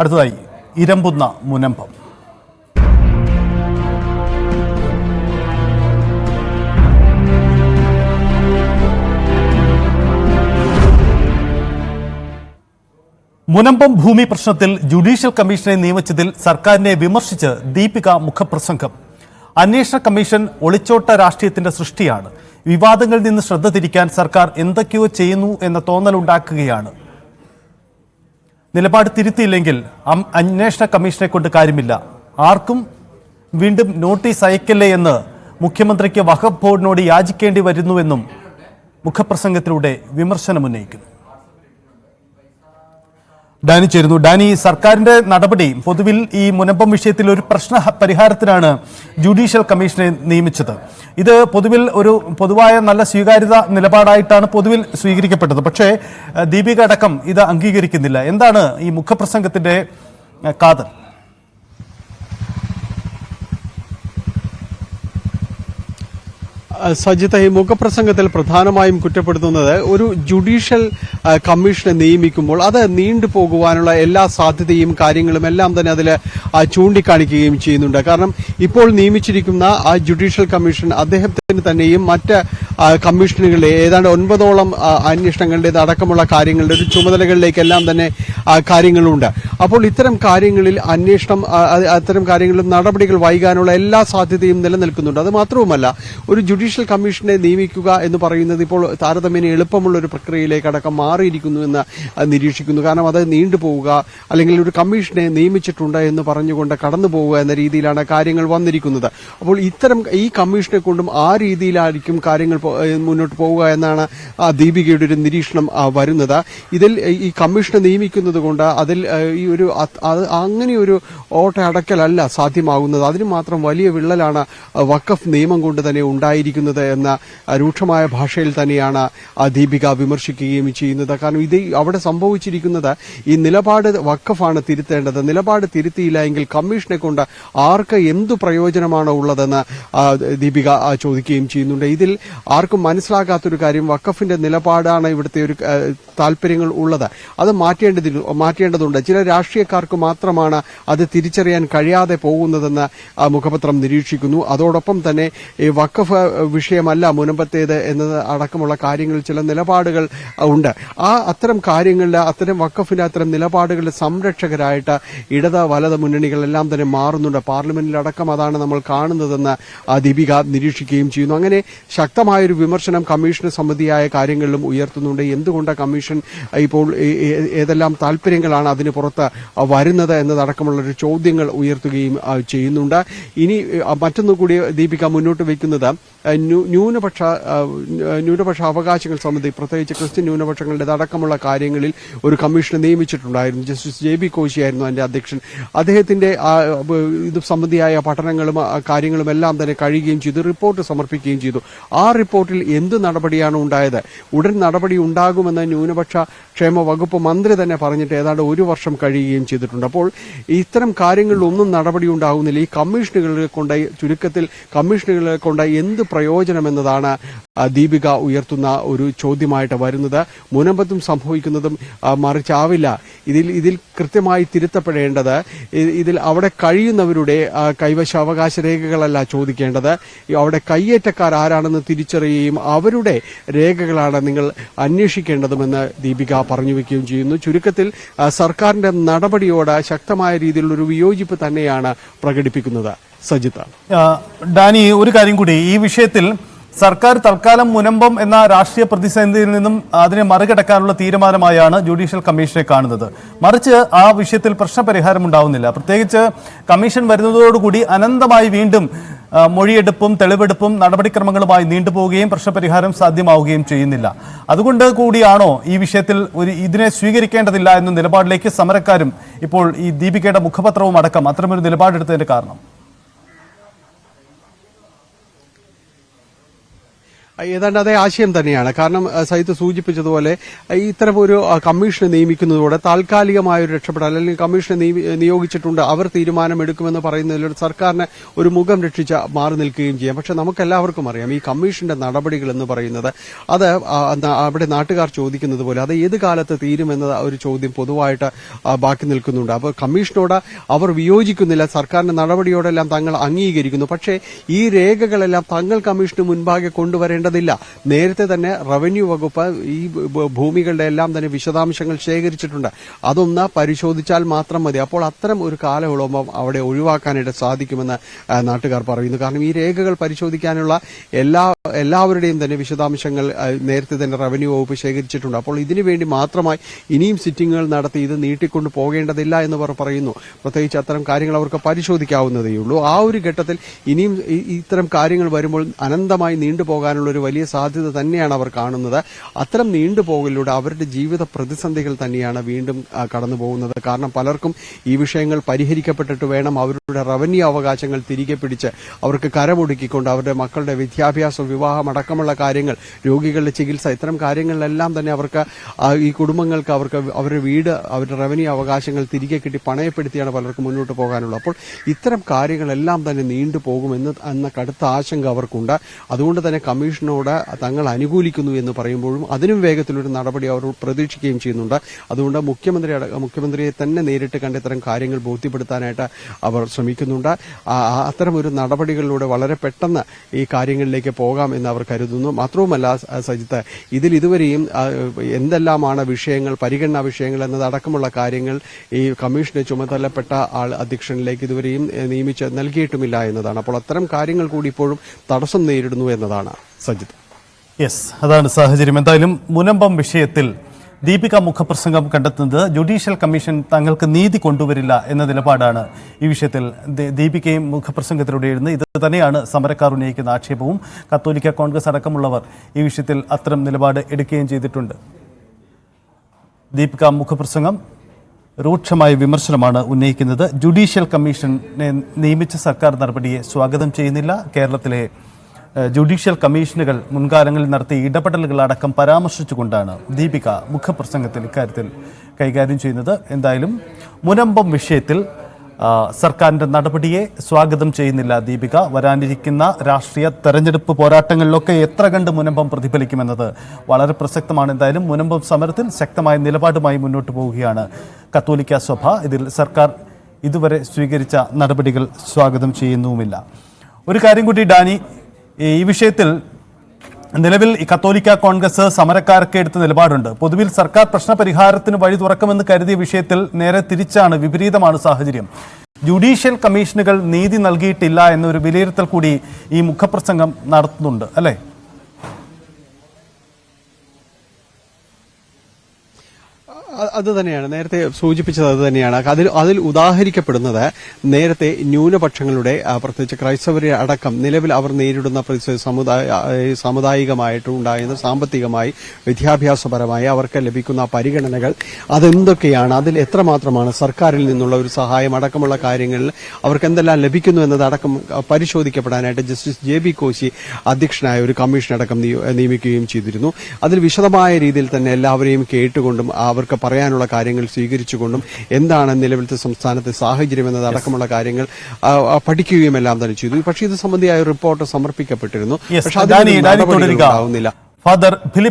അടുത്തതായി ഇരമ്പുന്ന മുനമ്പം. മുനമ്പം ഭൂമി പ്രശ്നത്തിൽ ജുഡീഷ്യൽ കമ്മീഷനെ നിയമിച്ചതിൽ സർക്കാരിനെ വിമർശിച്ച് ദീപിക മുഖപ്രസംഗം. അന്വേഷണ കമ്മീഷൻ ഒളിച്ചോട്ട രാഷ്ട്രീയത്തിന്റെ സൃഷ്ടിയാണ്. വിവാദങ്ങളിൽ നിന്ന് ശ്രദ്ധ തിരിക്കാൻ സർക്കാർ എന്തൊക്കെയോ ചെയ്യുന്നു എന്ന തോന്നലുണ്ടാക്കുകയാണ്. നിലപാട് തിരുത്തിയില്ലെങ്കിൽ അന്വേഷണ കമ്മീഷനെ കൊണ്ട് കാര്യമില്ല. ആർക്കും വീണ്ടും നോട്ടീസ് അയക്കല്ലേ എന്ന് മുഖ്യമന്ത്രിക്ക് വഖഫ് ബോർഡിനോട് യാചിക്കേണ്ടി വരുന്നുവെന്നും മുഖപ്രസംഗത്തിലൂടെ വിമർശനമുന്നയിക്കുന്നു. ഡാനി ചേരുന്നു. ഡാനി, സർക്കാരിന്റെ നടപടി പൊതുവിൽ ഈ മുനമ്പം വിഷയത്തിൽ ഒരു പ്രശ്ന പരിഹാരത്തിനാണ് ജുഡീഷ്യൽ കമ്മീഷനെ നിയമിച്ചത്. ഇത് പൊതുവിൽ ഒരു പൊതുവായ നല്ല സ്വീകാര്യത നിലപാടായിട്ടാണ് പൊതുവിൽ സ്വീകരിക്കപ്പെട്ടത്. പക്ഷേ ദീപിക അടക്കം ഇത് അംഗീകരിക്കുന്നില്ല. എന്താണ് ഈ മുഖപ്രസംഗത്തിന്റെ കാതൽ? സജിത്ത്, ഈ മുഖപ്രസംഗത്തിൽ പ്രധാനമായും കുറ്റപ്പെടുത്തുന്നത് ഒരു ജുഡീഷ്യൽ കമ്മീഷനെ നിയമിക്കുമ്പോൾ അത് നീണ്ടുപോകുവാനുള്ള എല്ലാ സാധ്യതയും കാര്യങ്ങളും എല്ലാം തന്നെ അതിൽ ചൂണ്ടിക്കാണിക്കുകയും ചെയ്യുന്നുണ്ട്. കാരണം ഇപ്പോൾ നിയമിച്ചിരിക്കുന്ന ആ ജുഡീഷ്യൽ കമ്മീഷൻ അദ്ദേഹത്തിന് തന്നെയും മറ്റ് കമ്മീഷനുകളിലെ ഏതാണ്ട് 9ഓളം അന്വേഷണങ്ങളുടേത് അടക്കമുള്ള കാര്യങ്ങളുടെ ഒരു ചുമതലകളിലേക്കെല്ലാം തന്നെ കാര്യങ്ങളുണ്ട്. അപ്പോൾ ഇത്തരം കാര്യങ്ങളിൽ അത്തരം കാര്യങ്ങളിൽ നടപടികൾ വൈകാനുള്ള എല്ലാ സാധ്യതയും നിലനിൽക്കുന്നുണ്ട്. അത് മാത്രവുമല്ല, ഒരു ജുഡീഷ്യൽ കമ്മീഷനെ നിയമിക്കുക എന്ന് പറയുന്നത് ഇപ്പോൾ താരതമ്യേന എളുപ്പമുള്ള ഒരു പ്രക്രിയയിലേക്ക് അടക്കം മാറിയിരിക്കുന്നു എന്ന് നിരീക്ഷിക്കുന്നു. കാരണം അത് നീണ്ടുപോവുക, അല്ലെങ്കിൽ ഒരു കമ്മീഷനെ നിയമിച്ചിട്ടുണ്ട് എന്ന് പറഞ്ഞുകൊണ്ട് കടന്നു പോവുക എന്ന രീതിയിലാണ് കാര്യങ്ങൾ വന്നിരിക്കുന്നത്. അപ്പോൾ ഈ കമ്മീഷനെ കൊണ്ടും ആ രീതിയിലായിരിക്കും കാര്യങ്ങൾ മുന്നോട്ട് പോവുക എന്നാണ് ദീപികയുടെ ഒരു നിരീക്ഷണം വരുന്നത്. ഇതിൽ ഈ കമ്മീഷനെ നിയമിക്കുന്നത് കൊണ്ട് അതിൽ ഈ ഒരു അങ്ങനെയൊരു ഓട്ട അടക്കലല്ല സാധ്യമാകുന്നത്. അതിന് മാത്രം വലിയ വിള്ളലാണ് വഖഫ് നിയമം കൊണ്ട് തന്നെ ഉണ്ടായിരിക്കുന്നത് എന്ന രൂക്ഷമായ ഭാഷയിൽ തന്നെയാണ് ദീപിക വിമർശിക്കുകയും ചെയ്യുന്നത്. കാരണം ഇത് അവിടെ സംഭവിച്ചിരിക്കുന്നത് ഈ നിലപാട് വഖഫാണ് തിരുത്തേണ്ടത്. നിലപാട് തിരുത്തിയില്ല എങ്കിൽ കമ്മീഷനെ കൊണ്ട് ആർക്ക് എന്തു പ്രയോജനമാണോ ഉള്ളതെന്ന് ദീപിക ചോദിക്കുകയും ചെയ്യുന്നുണ്ട്. ഇതിൽ ആർക്കും മനസ്സിലാകാത്തൊരു കാര്യം, വഖഫിന്റെ നിലപാടാണ് ഇവിടുത്തെ ഒരു താല്പര്യങ്ങൾ ഉള്ളത്. അത് മാറ്റേണ്ടതുണ്ട്. ചില രാഷ്ട്രീയക്കാർക്ക് മാത്രമാണ് അത് തിരിച്ചറിയാൻ കഴിയാതെ പോകുന്നതെന്ന് മുഖപത്രം നിരീക്ഷിക്കുന്നു. അതോടൊപ്പം തന്നെ ഈ വഖഫ് വിഷയമല്ല മുനമ്പത്തേത് എന്നത് അടക്കമുള്ള കാര്യങ്ങളിൽ ചില നിലപാടുകൾ ഉണ്ട്. അത്തരം വഖഫിന്റെ അത്തരം നിലപാടുകളുടെ സംരക്ഷകരായിട്ട് ഇടത് വലത് മുന്നണികളെല്ലാം തന്നെ മാറുന്നുണ്ട്. പാർലമെന്റിലടക്കം അതാണ് നമ്മൾ കാണുന്നതെന്ന് ദീപിക നിരീക്ഷിക്കുകയും ചെയ്യുന്നു. അങ്ങനെ ശക്തമായൊരു വിമർശനം കമ്മീഷന് സംബന്ധിയായ കാര്യങ്ങളിലും ഉയർത്തുന്നുണ്ട്. എന്തുകൊണ്ട് കമ്മീഷൻ ഇപ്പോൾ ഏതെല്ലാം താല്പര്യങ്ങളാണ് അതിന് പുറത്ത് വരുന്നത് എന്നതടക്കമുള്ളൊരു ചോദ്യങ്ങൾ ഉയർത്തുകയും ചെയ്യുന്നുണ്ട്. ഇനി മറ്റൊന്നുകൂടി ദീപിക മുന്നോട്ട് വയ്ക്കുന്നത് ന്യൂനപക്ഷ അവകാശങ്ങൾ സംബന്ധിച്ച്, പ്രത്യേകിച്ച് ക്രിസ്ത്യൻ ന്യൂനപക്ഷങ്ങളുടെ അടക്കമുള്ള കാര്യങ്ങളിൽ ഒരു കമ്മീഷനെ നിയമിച്ചിട്ടുണ്ടായിരുന്നു. ജസ്റ്റിസ് JB കോശിയായിരുന്നു അതിന്റെ അധ്യക്ഷൻ. അദ്ദേഹത്തിന്റെ ഇത് സംബന്ധിയായ പഠനങ്ങളും കാര്യങ്ങളും എല്ലാം തന്നെ കഴിയുകയും ചെയ്തു, റിപ്പോർട്ട് സമർപ്പിക്കുകയും ചെയ്തു. ആ റിപ്പോർട്ടിൽ എന്ത് നടപടിയാണ് ഉണ്ടായത്? ഉടൻ നടപടി ഉണ്ടാകുമെന്ന് ന്യൂനപക്ഷ ക്ഷേമ വകുപ്പ് മന്ത്രി തന്നെ പറഞ്ഞിട്ട് ഏതാണ്ട് 1 വർഷം കഴിയുകയും ചെയ്തിട്ടുണ്ട്. അപ്പോൾ ഇത്തരം കാര്യങ്ങളിലൊന്നും നടപടി ഉണ്ടാകുന്നില്ല. ഈ ചുരുക്കത്തിൽ കമ്മീഷനുകളെ കൊണ്ട് എന്ത് പ്രയോജനമെന്നതാണ് ദീപിക ഉയർത്തുന്ന ഒരു ചോദ്യമായിട്ട് വരുന്നത്. മുനമ്പത്തും സംഭവിക്കുന്നതും മറിച്ചാവില്ല. ഇതിൽ കൃത്യമായി തിരുത്തപ്പെടേണ്ടത്, ഇതിൽ അവിടെ കഴിയുന്നവരുടെ കൈവശാവകാശ രേഖകളല്ല ചോദിക്കേണ്ടത്. അവിടെ കയ്യേറ്റക്കാർ ആരാണെന്ന് തിരിച്ചറിയുകയും അവരുടെ രേഖകളാണ് നിങ്ങൾ അന്വേഷിക്കേണ്ടതുമെന്ന് ദീപിക പറഞ്ഞു വയ്ക്കുകയും ചെയ്യുന്നു. ചുരുക്കത്തിൽ സർക്കാരിന്റെ നടപടിയോട് ശക്തമായ രീതിയിലുള്ളൊരു വിയോജിപ്പ് തന്നെയാണ് പ്രകടിപ്പിക്കുന്നത്. സജിത, ഡാനി, ഒരു കാര്യം കൂടി, ഈ വിഷയത്തിൽ സർക്കാർ തൽക്കാലം മുനമ്പം എന്ന രാഷ്ട്രീയ പ്രതിസന്ധിയിൽ നിന്നും അതിനെ മറികടക്കാനുള്ള തീരുമാനമായാണ് ജുഡീഷ്യൽ കമ്മീഷനെ കാണുന്നത്. മറിച്ച് ആ വിഷയത്തിൽ പ്രശ്നപരിഹാരം ഉണ്ടാവുന്നില്ല. പ്രത്യേകിച്ച് കമ്മീഷൻ വരുന്നതോടുകൂടി അനന്തമായി വീണ്ടും മൊഴിയെടുപ്പും തെളിവെടുപ്പും നടപടിക്രമങ്ങളുമായി നീണ്ടുപോവുകയും പ്രശ്നപരിഹാരം സാധ്യമാവുകയും ചെയ്യുന്നില്ല. അതുകൊണ്ട് കൂടിയാണോ ഈ വിഷയത്തിൽ ഇതിനെ സ്വീകരിക്കേണ്ടതില്ല എന്ന നിലപാടിലേക്ക് സമരക്കാരും ഇപ്പോൾ ഈ ദീപികയുടെ മുഖപത്രവും അടക്കം അത്തരമൊരു നിലപാടെടുത്തതിന്റെ കാരണം? ഏതാണ്ട് അതേ ആശയം തന്നെയാണ്. കാരണം സൈത്ത് സൂചിപ്പിച്ചതുപോലെ ഇത്തരം ഒരു കമ്മീഷനെ നിയമിക്കുന്നതോടെ താൽക്കാലികമായ ഒരു രക്ഷപ്പെടൽ, അല്ലെങ്കിൽ കമ്മീഷനെ നിയോഗിച്ചിട്ടുണ്ട്, അവർ തീരുമാനമെടുക്കുമെന്ന് പറയുന്നതിലൂടെ സർക്കാരിന് ഒരു മുഖം രക്ഷിച്ച് മാറി നിൽക്കുകയും ചെയ്യാം. പക്ഷെ നമുക്കെല്ലാവർക്കും അറിയാം, ഈ കമ്മീഷന്റെ നടപടികൾ എന്ന് പറയുന്നത് അത് അവിടെ നാട്ടുകാർ ചോദിക്കുന്നത് പോലെ അത് ഏത് കാലത്ത് തീരുമെന്ന ഒരു ചോദ്യം പൊതുവായിട്ട് ബാക്കി നിൽക്കുന്നുണ്ട്. അപ്പോൾ കമ്മീഷനോട് അവർ വിയോജിക്കുന്നില്ല, സർക്കാരിന്റെ നടപടിയോടെല്ലാം തങ്ങൾ അംഗീകരിക്കുന്നു. പക്ഷേ ഈ രേഖകളെല്ലാം തങ്ങൾ കമ്മീഷന് മുൻപാകെ കൊണ്ടുവരേണ്ടതില്ല. നേരത്തെ തന്നെ റവന്യൂ വകുപ്പ് ഈ ഭൂമികളുടെ എല്ലാം തന്നെ വിശദാംശങ്ങൾ ശേഖരിച്ചിട്ടുണ്ട്. അതൊന്ന് പരിശോധിച്ചാൽ മാത്രം മതി. അപ്പോൾ അത്തരം ഒരു കാലയളവ് അവിടെ ഒഴിവാക്കാനായിട്ട് സാധിക്കുമെന്ന് നാട്ടുകാർ പറയുന്നു. കാരണം ഈ രേഖകൾ പരിശോധിക്കാനുള്ള എല്ലാവരുടെയും തന്നെ വിശദാംശങ്ങൾ നേരത്തെ തന്നെ റവന്യൂ വകുപ്പ് ശേഖരിച്ചിട്ടുണ്ട്. അപ്പോൾ ഇതിനുവേണ്ടി മാത്രമായി ഇനിയും സിറ്റിംഗുകൾ നടത്തി ഇത് നീട്ടിക്കൊണ്ടു പോകേണ്ടതില്ല എന്നവർ പറയുന്നു. പ്രത്യേകിച്ച് അത്തരം കാര്യങ്ങൾ അവർക്ക് പരിശോധിക്കാവുന്നതേയുള്ളൂ. ആ ഒരു ഘട്ടത്തിൽ ഇനിയും ഇത്തരം കാര്യങ്ങൾ വരുമ്പോൾ അനന്തമായി നീണ്ടുപോകാനുള്ള ഒരു വലിയ സാധ്യത തന്നെയാണ് അവർ കാണുന്നത്. അത്തരം നീണ്ടുപോകലിലൂടെ അവരുടെ ജീവിത പ്രതിസന്ധികൾ തന്നെയാണ് വീണ്ടും കടന്നു പോകുന്നത്. കാരണം പലർക്കും ഈ വിഷയങ്ങൾ പരിഹരിക്കപ്പെട്ടിട്ട് വേണം അവരുടെ റവന്യൂ അവകാശങ്ങൾ തിരികെ പിടിച്ച് അവർക്ക് കരമൊടുക്കിക്കൊണ്ട് അവരുടെ മക്കളുടെ വിദ്യാഭ്യാസം, വിവാഹം അടക്കമുള്ള കാര്യങ്ങൾ, രോഗികളുടെ ചികിത്സ, ഇത്തരം കാര്യങ്ങളിലെല്ലാം തന്നെ അവർക്ക് ഈ കുടുംബങ്ങൾക്ക് അവരുടെ വീട്, അവരുടെ റവന്യൂ അവകാശങ്ങൾ തിരികെ കിട്ടി പണയപ്പെടുത്തിയാണ് പലർക്കും മുന്നോട്ട് പോകാനുള്ളത്. അപ്പോൾ ഇത്തരം കാര്യങ്ങളെല്ലാം തന്നെ നീണ്ടുപോകുമെന്ന കടുത്ത ആശങ്ക അവർക്കുണ്ട്. അതുകൊണ്ട് തന്നെ കമ്മീഷനോട് തങ്ങൾ അനുകൂലിക്കുന്നു എന്ന് പറയുമ്പോഴും അതിനും വേഗത്തിലൊരു നടപടി അവർ പ്രതീക്ഷിക്കുകയും ചെയ്യുന്നുണ്ട്. അതുകൊണ്ട് മുഖ്യമന്ത്രിയെ തന്നെ നേരിട്ട് കണ്ട് ഇത്തരം കാര്യങ്ങൾ ബോധ്യപ്പെടുത്താനായിട്ട് അവർ ശ്രമിക്കുന്നുണ്ട്. അത്തരം ഒരു നടപടികളിലൂടെ വളരെ പെട്ടെന്ന് ഈ കാര്യങ്ങളിലേക്ക് പോകാം എന്ന് അവർ കരുതുന്നു. മാത്രവുമല്ല സജിത്ത്, ഇതിൽ ഇതുവരെയും എന്തെല്ലാമാണ് വിഷയങ്ങൾ, പരിഗണനാ വിഷയങ്ങൾ എന്നതടക്കമുള്ള കാര്യങ്ങൾ ഈ കമ്മീഷന്റെ ചുമതലപ്പെട്ട ആൾ അധ്യക്ഷനിലേക്ക് ഇതുവരെയും നിയമിച്ച് നൽകിയിട്ടുമില്ല എന്നതാണ്. അപ്പോൾ അത്തരം കാര്യങ്ങൾ കൂടി ഇപ്പോഴും തടസ്സം നേരിടുന്നു എന്നതാണ് സജിത്ത്. യെസ്, അതാണ് സാഹചര്യം. എന്തായാലും മുനമ്പം വിഷയത്തിൽ ദീപിക മുഖപ്രസംഗം കണ്ടെത്തുന്നത് ജുഡീഷ്യൽ കമ്മീഷൻ തങ്ങൾക്ക് നീതി കൊണ്ടുവരില്ല എന്ന നിലപാടാണ് ഈ വിഷയത്തിൽ ദീപികയും മുഖപ്രസംഗത്തിലൂടെ എഴുതുന്നത്. ഇത് തന്നെയാണ് സമരക്കാർ ഉന്നയിക്കുന്ന ആക്ഷേപവും. കത്തോലിക്ക കോൺഗ്രസ് അടക്കമുള്ളവർ ഈ വിഷയത്തിൽ അത്തരം നിലപാട് എടുക്കുകയും ചെയ്തിട്ടുണ്ട്. ദീപിക മുഖപ്രസംഗം രൂക്ഷമായ വിമർശനമാണ് ഉന്നയിക്കുന്നത്. ജുഡീഷ്യൽ കമ്മീഷനെ നിയമിച്ച സർക്കാർ നടപടിയെ സ്വാഗതം ചെയ്യുന്നില്ല. കേരളത്തിലെ ജുഡീഷ്യൽ കമ്മീഷനുകൾ മുൻകാലങ്ങളിൽ നടത്തിയ ഇടപെടലുകൾ അടക്കം പരാമർശിച്ചുകൊണ്ടാണ് ദീപിക മുഖപ്രസംഗത്തിൽ ഇക്കാര്യത്തിൽ കൈകാര്യം ചെയ്യുന്നത്. എന്തായാലും മുനമ്പം വിഷയത്തിൽ സർക്കാരിന്റെ നടപടിയെ സ്വാഗതം ചെയ്യുന്നില്ല ദീപിക. വരാനിരിക്കുന്ന രാഷ്ട്രീയ തെരഞ്ഞെടുപ്പ് പോരാട്ടങ്ങളിലൊക്കെ എത്ര കണ്ട് മുനമ്പം പ്രതിഫലിക്കുമെന്നത് വളരെ പ്രസക്തമാണ്. എന്തായാലും മുനമ്പം സമരത്തിൽ ശക്തമായ നിലപാടുമായി മുന്നോട്ട് പോവുകയാണ് കത്തോലിക്ക സഭ. ഇതിൽ സർക്കാർ ഇതുവരെ സ്വീകരിച്ച നടപടികൾ സ്വാഗതം ചെയ്യുന്നുമില്ല. ഒരു കാര്യം കൂടി ഡാനി, ഈ വിഷയത്തിൽ നിലവിൽ ഈ കത്തോലിക്ക കോൺഗ്രസ് സമരക്കാർക്ക് എടുത്ത നിലപാടുണ്ട്. പൊതുവിൽ സർക്കാർ പ്രശ്നപരിഹാരത്തിന് വഴി തുറക്കുമെന്ന് കരുതിയ വിഷയത്തിൽ നേരെ തിരിച്ചാണ്, വിപരീതമാണ് സാഹചര്യം. ജുഡീഷ്യൽ കമ്മീഷനുകൾ നീതി നൽകിയിട്ടില്ല എന്നൊരു വിലയിരുത്തൽ കൂടി ഈ മുഖപ്രസംഗം നടത്തുന്നുണ്ട്, അല്ലേ? അത് തന്നെയാണ് നേരത്തെ സൂചിപ്പിച്ചത്. അത് തന്നെയാണ് അതിൽ ഉദാഹരിക്കപ്പെടുന്നത് നേരത്തെ ന്യൂനപക്ഷങ്ങളുടെ, പ്രത്യേകിച്ച് ക്രൈസ്തവരെ അടക്കം നിലവിൽ അവർ നേരിടുന്ന സാമുദായികമായിട്ടുണ്ടായിരുന്ന സാമ്പത്തികമായി, വിദ്യാഭ്യാസപരമായി അവർക്ക് ലഭിക്കുന്ന പരിഗണനകൾ അതെന്തൊക്കെയാണ്, അതിൽ എത്രമാത്രമാണ് സർക്കാരിൽ നിന്നുള്ള ഒരു സഹായം അടക്കമുള്ള കാര്യങ്ങളിൽ അവർക്ക് എന്തെല്ലാം ലഭിക്കുന്നു എന്നതടക്കം പരിശോധിക്കപ്പെടാനായിട്ട് ജസ്റ്റിസ് JB കോശി അധ്യക്ഷനായ ഒരു കമ്മീഷൻ അടക്കം നിയമിക്കുകയും ചെയ്തിരുന്നു. അതിൽ വിശദമായ രീതിയിൽ തന്നെ എല്ലാവരെയും കേട്ടുകൊണ്ടും അവർക്ക് പറയാനുള്ള കാര്യങ്ങൾ സ്വീകരിച്ചുകൊണ്ടും എന്താണ് നിലവിലത്തെ സംസ്ഥാനത്തെ സാഹചര്യം എന്നതടക്കമുള്ള കാര്യങ്ങൾ പഠിക്കുകയും എല്ലാം തന്നെ ചെയ്തു. പക്ഷേ ഇത് സംബന്ധിയായ റിപ്പോർട്ട് സമർപ്പിക്കപ്പെട്ടിരുന്നു. പക്ഷേ അതിൽ നടപടികൾ ഉണ്ടാവുന്നില്ല. Father Philip